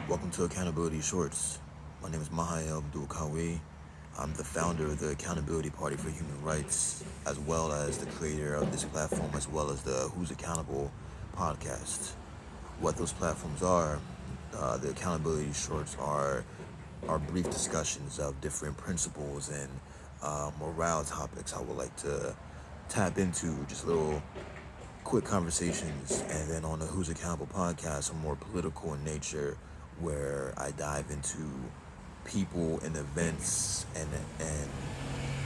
Welcome to Accountability Shorts. My name is Mahaya Abdul Kawi. I'm the founder of the Accountability Party for Human Rights, as well as the creator of this platform, as well as the Who's Accountable podcast. What those platforms are, the Accountability Shorts are brief discussions of different principles and morale topics I would like to tap into, just little quick conversations. And then on the Who's Accountable podcast, are more political in nature, where I dive into people and events and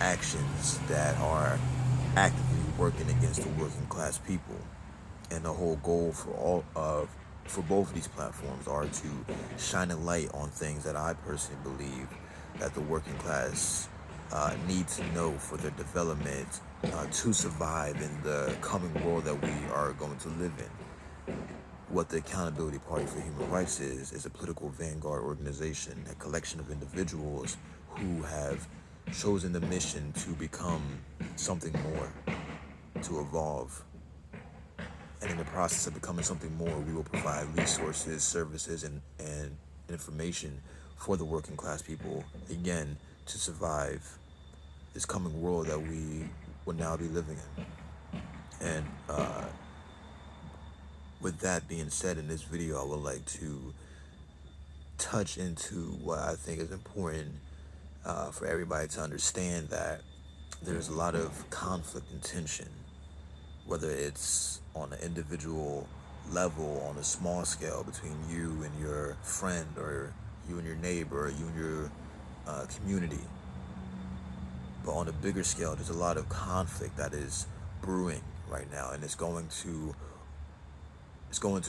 actions that are actively working against the working class people. And the whole goal for both of these platforms are to shine a light on things that I personally believe that the working class need to know for their development to survive in the coming world that we are going to live in. What the Accountability Party for Human Rights is a political vanguard organization, a collection of individuals who have chosen the mission to become something more, to evolve. And in the process of becoming something more, we will provide resources, services, and information for the working class people, again, to survive this coming world that we will now be living in. And with that being said, in this video, I would like to touch into what I think is important for everybody to understand, that there's a lot of conflict and tension, whether it's on an individual level, on a small scale between you and your friend, or you and your neighbor, or you and your community. But on a bigger scale, there's a lot of conflict that is brewing right now, and it's going to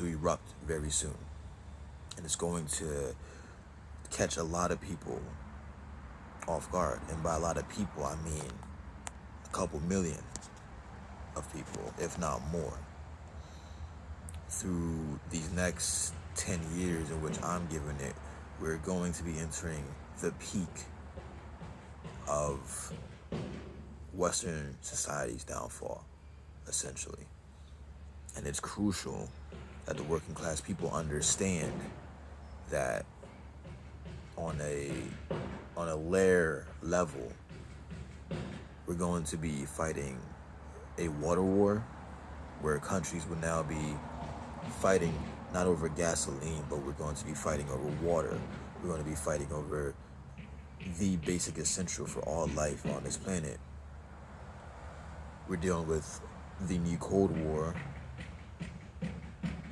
erupt very soon, and it's going to catch a lot of people off guard. And by a lot of people, I mean a couple million of people, if not more, through these next 10 years in which I'm giving it. We're going to be entering the peak of Western society's downfall, essentially. And it's crucial that the working class people understand that on a layer level, we're going to be fighting a water war, where countries will now be fighting not over gasoline, but we're going to be fighting over water. We're going to be fighting over the basic essential for all life on this planet. We're dealing with the new Cold War,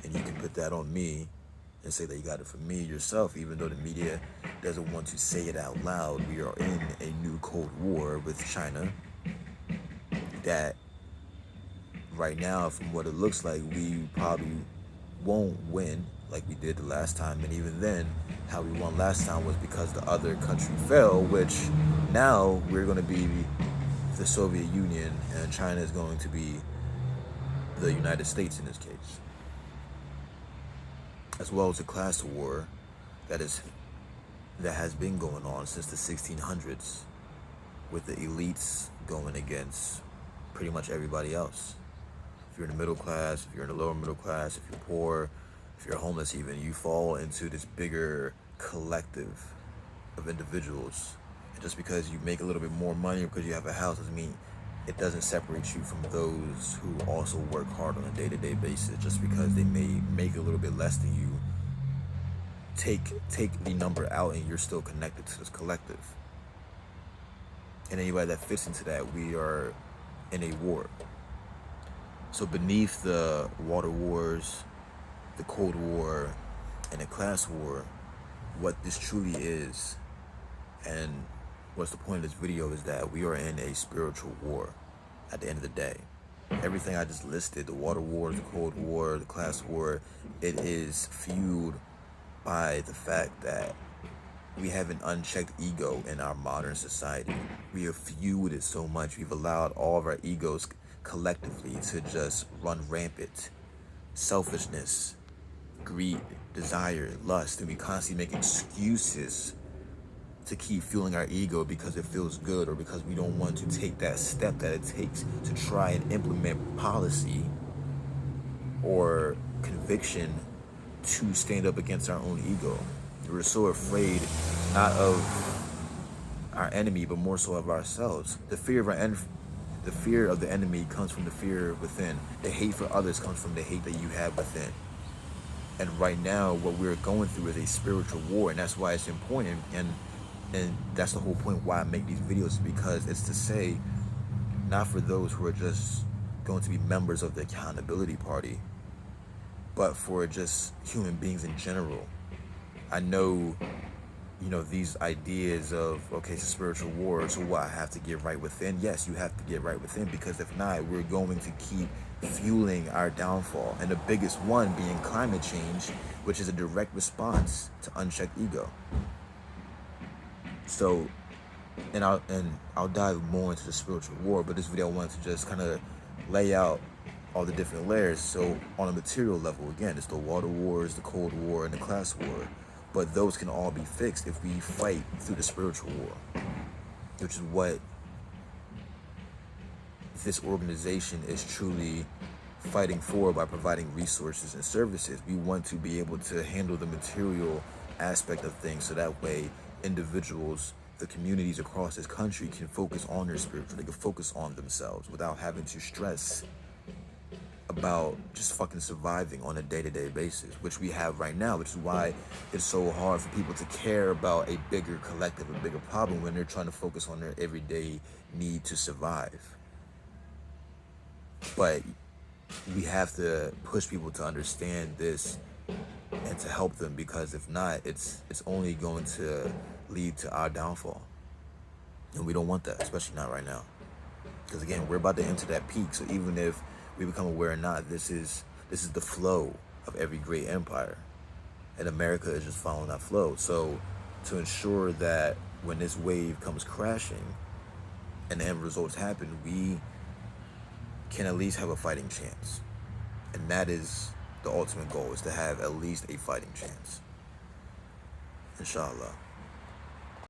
and you can put that on me and say that you got it from me yourself, even though the media doesn't want to say it out loud. We are in a new Cold War with China that right now, from what it looks like, we probably won't win like we did the last time. And even then, how we won last time was because the other country fell, which now we're going to be the Soviet Union, and China is going to be the United States in this case. As well as a class war that has been going on since the 1600s, with the elites going against pretty much everybody else. If you're in the middle class, if you're in the lower middle class, if you're poor, if you're homeless even, you fall into this bigger collective of individuals. And just because you make a little bit more money or because you have a house doesn't mean it doesn't separate you from those who also work hard on a day-to-day basis. Just because they may make a little bit less than you, take the number out and you're still connected to this collective. And anybody that fits into that, we are in a war. So beneath the water wars, the Cold War, and the class war, what this truly is, and what's the point of this video, is that we are in a spiritual war at the end of the day. Everything I just listed, the water war, the Cold War, the class war, it is fueled by the fact that we have an unchecked ego in our modern society. We have fueled it so much. We've allowed all of our egos collectively to just run rampant. Selfishness, greed, desire, lust, and we constantly make excuses to keep fueling our ego because it feels good, or because we don't want to take that step that it takes to try and implement policy or conviction to stand up against our own ego. We're so afraid, not of our enemy, but more so of ourselves. The fear of the enemy comes from the fear within. The hate for others comes from the hate that you have within. And right now, what we're going through is a spiritual war, and that's why it's important. And that's the whole point why I make these videos, because it's to say, not for those who are just going to be members of the accountability party, but for just human beings in general. I know, these ideas of, okay, it's a spiritual war, so what, I have to get right within? Yes, you have to get right within, because if not, we're going to keep fueling our downfall. And the biggest one being climate change, which is a direct response to unchecked ego. So, and I'll dive more into the spiritual war, but this video I wanted to just kind of lay out all the different layers. So on a material level, again, it's the water wars, the Cold War, and the class war. But those can all be fixed if we fight through the spiritual war, which is what this organization is truly fighting for by providing resources and services. We want to be able to handle the material aspect of things, so that way individuals, the communities across this country, can focus on their spiritual, they can focus on themselves without having to stress about just fucking surviving on a day-to-day basis, which we have right now, which is why it's so hard for people to care about a bigger collective, a bigger problem, when they're trying to focus on their everyday need to survive. But we have to push people to understand this and to help them, because if not, it's only going to lead to our downfall. And we don't want that, especially not right now. Because again, we're about to enter that peak. So even if we become aware or not, this is the flow of every great empire. And America is just following that flow. So to ensure that when this wave comes crashing and the end results happen, we can at least have a fighting chance. And that is the ultimate goal, is to have at least a fighting chance. Inshallah.